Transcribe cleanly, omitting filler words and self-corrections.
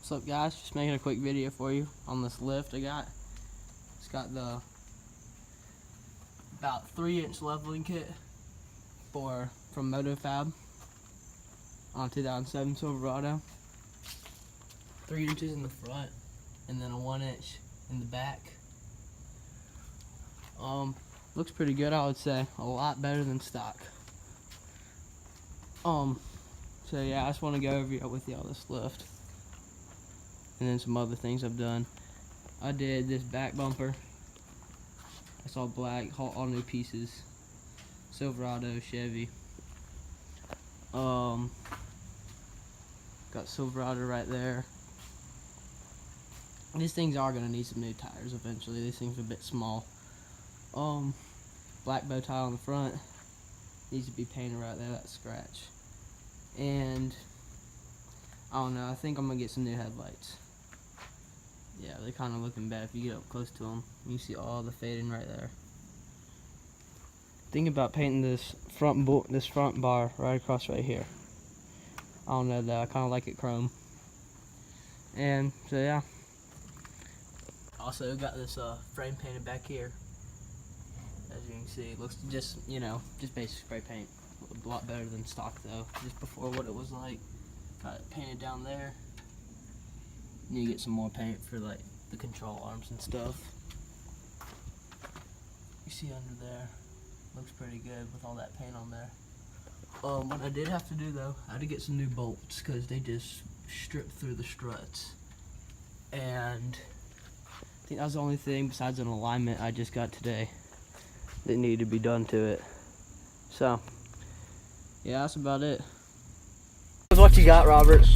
What's up, guys? Just making a quick video for you on this lift I got. It's got the about 3-inch leveling kit from Motofab on 2007 Silverado. 3 inches in the front and then a 1 inch in the back. Looks pretty good, I would say. A lot better than stock. So yeah, I just want to go over with y'all this lift. And then some other things I've done. I did this back bumper. It's all black, all new pieces. Silverado, Chevy. Got Silverado right there. These things are gonna need some new tires eventually. These things are a bit small. Black bow tie on the front. Needs to be painted right there, that scratch. And I don't know, I think I'm gonna get some new headlights. Yeah, they're kind of looking bad if you get up close to them. You see all the fading right there. Think about painting this front bar right across right here. I don't know though, I kind of like it chrome. And so yeah. Also got this frame painted back here. As you can see, it looks just, just basic spray paint. A lot better than stock though. Just before what it was like. Got it painted down there. Need to get some more paint for like the control arms and stuff. You see under there, looks pretty good with all that paint on there. What I did have to do though, I had to get some new bolts because they just stripped through the struts. And I think that was the only thing besides an alignment I just got today that needed to be done to it. So yeah, that's about it. What you got, Robert?